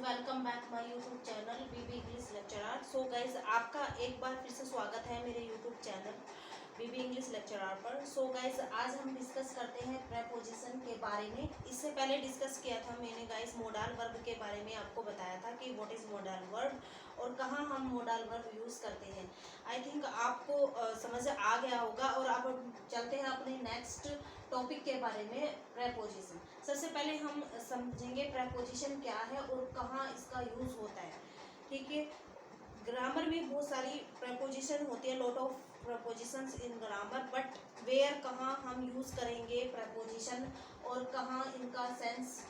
Welcome back my YouTube channel BB English lecturer. So guys आपका एक बार फिर से स्वागत है मेरे YouTube channel BB English lecturer पर। सो गाइज आज हम डिस्कस करते हैं प्रेपोजिशन के बारे में। इससे पहले डिस्कस किया था मैंने गाइज मोडाल वर्ब के बारे में, आपको बताया था कि व्हाट इज़ मोडाल वर्ब और कहाँ हम मोडाल वर्ब यूज़ करते हैं। आई थिंक आपको समझ आ गया होगा। और अब चलते हैं अपने नेक्स्ट टॉपिक के बारे में, प्रेपोजिशन। सबसे पहले हम समझेंगे प्रेपोजिशन क्या है और कहाँ इसका यूज़ होता है। ठीक है, ग्रामर में बहुत सारी प्रेपोजिशन होती है, lot of prepositions in grammar, but where कहाँ हम यूज़ करेंगे प्रपोजिशन और कहाँ इनका सेंस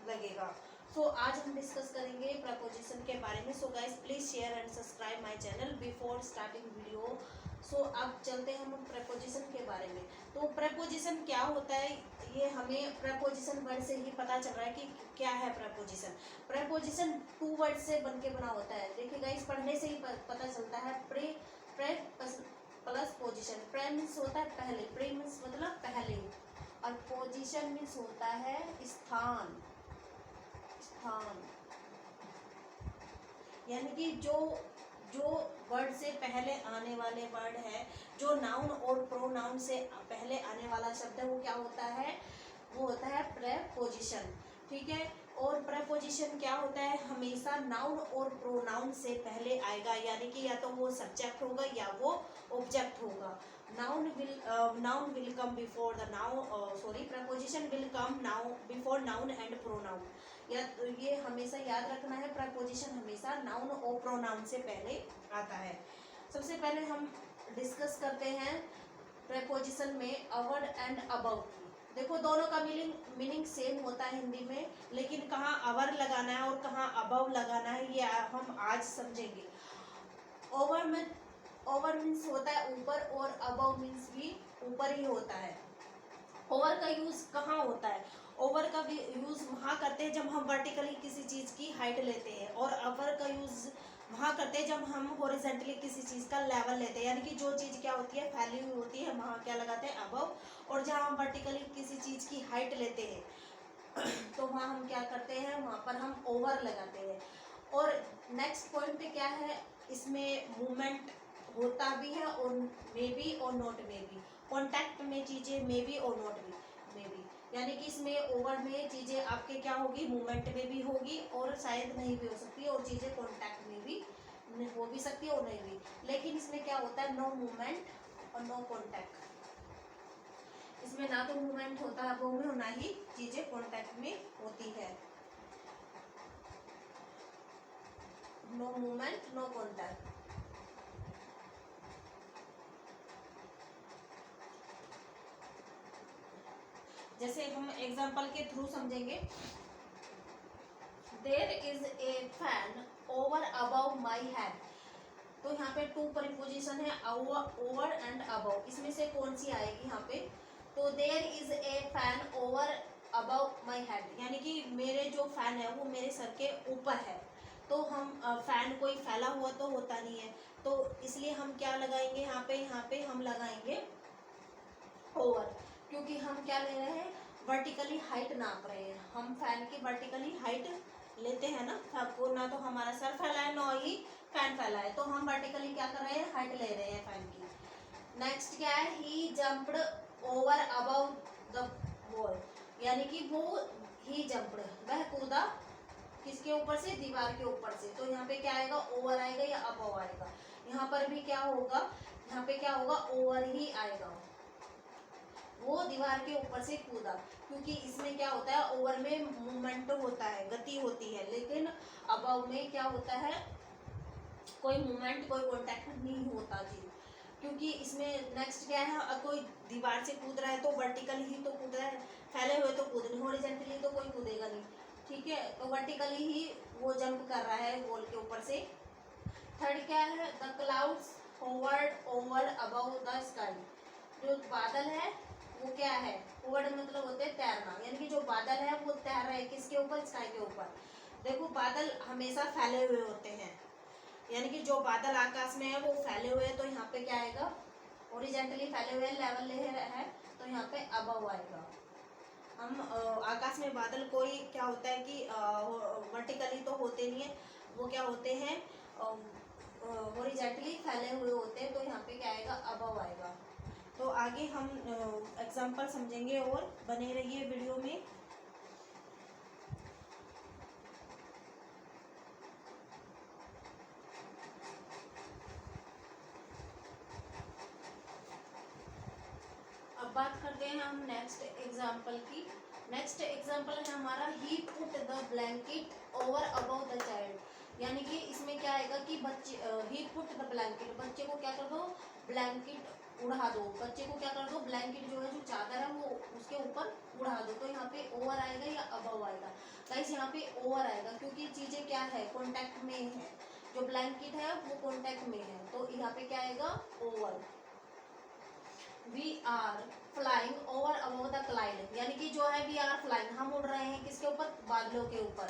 लगेगा। सो आज हम डिस्कस करेंगे प्रपोजिशन के बारे में। So guys please share and subscribe my channel before starting video. So अब चलते हैं हम प्रपोजिशन के बारे में। तो प्रपोजिशन क्या होता है, ये हमें प्रपोजिशन वर्ड से ही पता चल रहा है कि क्या है प्रपोजिशन। प्रपोजिशन टू वर्ड से बन के बना होता है। देखिए गाइस, पढ़ने से ही पता चलता है। Pre plus position. Pre means होता है पहले, प्रे मीन्स मतलब पहले, और पोजिशन मीन्स होता है स्थान। स्थान यानी कि जो वर्ड से पहले आने वाले वर्ड है, जो नाउन और प्रोनाउन से पहले आने वाला शब्द है, वो क्या होता है, वो होता है प्रेपोजिशन। ठीक है, और प्रेपोजिशन क्या होता है, हमेशा नाउन और प्रोनाउन से पहले आएगा, यानी कि या तो वो सब्जेक्ट होगा या वो ऑब्जेक्ट होगा। Noun will come before the noun, sorry, preposition will come noun before noun and pronoun. या तो ये हमेशा याद रखना है, प्रेपोजिशन हमेशा नाउन और प्रोनाउन से पहले आता है। सबसे पहले हम डिस्कस करते हैं प्रेपोजिशन में अवर एंड अबव। देखो दोनों का मीनिंग सेम होता है हिंदी में, लेकिन कहाँ अवर लगाना है और कहाँ अबव लगाना है ये हम आज समझेंगे। ओवर मीन्स होता है ऊपर, और अबव मीन्स भी ऊपर ही होता है। ओवर का यूज कहाँ होता है, ओवर का भी यूज वहाँ करते हैं जब हम वर्टिकली किसी चीज़ की हाइट लेते हैं, और अपर का यूज वहाँ करते हैं जब हम हॉरिजॉन्टली किसी चीज़ का लेवल लेते हैं। यानी कि जो चीज़ क्या होती है, फैली हुई होती है, वहाँ क्या लगाते हैं, अबव। और जहाँ हम वर्टिकली किसी चीज़ की हाइट लेते हैं तो वहाँ हम क्या करते हैं, वहाँ पर हम ओवर लगाते हैं। और नेक्स्ट पॉइंट क्या है, इसमें मूवमेंट होता भी है और मे बी और नॉट मे बी। कॉन्टैक्ट में चीज़ें मे बी और नॉट मे बी, यानी कि इसमें ओवर में चीज़ें आपके क्या होगी, मूवमेंट में भी होगी और शायद नहीं भी हो सकती है, और चीज़ें कॉन्टैक्ट में भी हो भी सकती है और नहीं भी। लेकिन इसमें क्या होता है, नो मूवमेंट और नो कॉन्टैक्ट। इसमें ना तो मूवमेंट होता है वो में, और ना ही चीज़ें कॉन्टैक्ट में होती है। No movement no contact. जैसे हम एग्जाम्पल के थ्रू समझेंगे। There is a fan over above my head. तो यहाँ पे टू प्रीपोजिशन है, ओवर एंड अबव। इसमें से कौन सी आएगी यहाँ पे, तो there is a fan over above my head, यानी कि मेरे जो फैन है वो मेरे सर के ऊपर है। तो हम फैन कोई फैला हुआ तो होता नहीं है, तो इसलिए हम क्या लगाएंगे यहाँ पे हम लगाएंगे ओवर, क्योंकि हम क्या ले रहे हैं, वर्टिकली हाइट नाप रहे हैं। हम फैन की वर्टिकली हाइट लेते हैं ना, आपको ना तो हमारा सर फैला है ना ही फैन फैला है, तो हम वर्टिकली क्या कर रहे हैं, हाइट ले रहे हैं फैन की। नेक्स्ट क्या है, he jumped over above the wall, यानी कि वो ही जंप्ड, वह कूदा किसके ऊपर से, दीवार के ऊपर से। तो यहाँ पे क्या आएगा, ओवर आएगा या अबव आएगा। यहाँ पर भी क्या होगा, यहाँ पे क्या होगा, ओवर ही आएगा, वो दीवार के ऊपर से कूदा। क्योंकि इसमें क्या होता है, ओवर में मूवमेंट होता है, गति होती है, लेकिन अबव में क्या होता है, कोई मूवमेंट कोई कॉन्टैक्ट नहीं होता जी। क्योंकि इसमें नेक्स्ट क्या है, कोई दीवार से कूद रहा है तो वर्टिकली ही तो कूद रहा है, फैले हुए तो कूद नहीं, हॉरिजॉन्टली तो कोई कूदेगा नहीं। ठीक है, तो वर्टिकली ही वो जंप कर रहा है वॉल के ऊपर से। थर्ड क्या है, the clouds hovered over above the sky. जो बादल है वो क्या है, ओवर्ड मतलब होते हैं तैरना, यानी कि जो बादल है वो तैर रहे हैं किसके ऊपर, स्काई के ऊपर। देखो बादल हमेशा फैले हुए होते हैं, यानी कि जो बादल आकाश में है वो फैले हुए हैं, तो यहाँ पे क्या आएगा, हॉरिजॉन्टली फैले हुए लेवल ले है, तो यहाँ पे अबव आएगा। हम आकाश में बादल कोई क्या होता है कि वर्टिकली तो होते नहीं है, वो क्या होते हैं हॉरिजॉन्टली फैले हुए होते हैं, तो यहाँ पे क्या आएगा अबव आएगा। तो आगे हम एग्जांपल समझेंगे और बने रहिए वीडियो में। अब बात करते हैं हम नेक्स्ट एग्जांपल की। नेक्स्ट एग्जांपल है हमारा he put the blanket over above the child. यानी कि इसमें क्या आएगा कि बच्चे ही पुट द ब्लैंकेट, बच्चे को क्या कर दो ब्लैंकेट उड़ा दो, बच्चे को क्या कर दो ब्लैंकेट जो है जो चादर है वो उसके ऊपर उड़ा दो। तो यहाँ पे ओवर आएगा या अबव आएगा? गाइस यहाँ पे ओवर आएगा क्योंकि चीजें क्या है कॉन्टेक्ट में है, जो ब्लैंकेट है वो कॉन्टेक्ट में है, तो यहाँ पे क्या आएगा over. We are flying over above the cloud, यानी कि जो है वी आर फ्लाइंग, हम उड़ रहे हैं किसके ऊपर बादलों के ऊपर,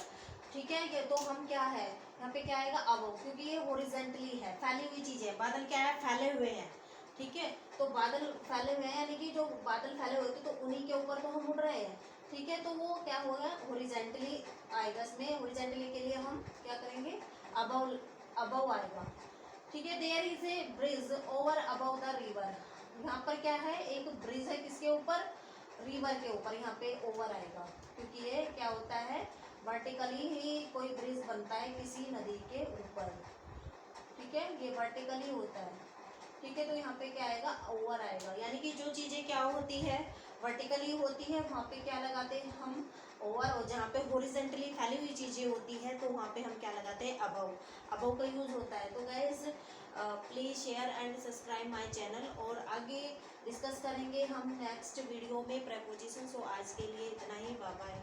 ठीक है। ये तो हम क्या है यहाँ पे क्या आएगा अबव, क्योंकि ये हॉरिजॉन्टली है, फैली हुई चीज है, बादल क्या है फैले हुए हैं, ठीक है। तो बादल फैले हुए हैं यानी कि जो बादल फैले हुए थे तो उन्हीं के ऊपर तो हम उड़ रहे हैं, ठीक है। तो वो क्या होगा हॉरिजॉन्टली आएगा, इसमें हॉरिजॉन्टली के लिए हम क्या करेंगे अबव, अबव आएगा, ठीक है। There is a bridge over above the river, यहाँ पर क्या है एक ब्रिज है किसके ऊपर रिवर के ऊपर, यहाँ पे ओवर आएगा क्योंकि ये क्या होता है वर्टिकली ही कोई ब्रिज बनता है किसी नदी के ऊपर, ठीक है, ये वर्टिकली होता है, ठीक है। तो यहाँ पे क्या आएगा ओवर आएगा, यानी कि जो चीजें क्या होती है वर्टिकली होती है वहाँ पे क्या लगाते हैं हम ओवर, और जहाँ पे हॉरिजॉन्टली फैली हुई चीजें होती है तो वहाँ पे हम क्या लगाते हैं अबव, अबव का यूज होता है। तो guys please share and subscribe my channel, और आगे डिस्कस करेंगे हम नेक्स्ट वीडियो में प्रेपोजिशन। सो आज के लिए इतना ही, बाय बाय।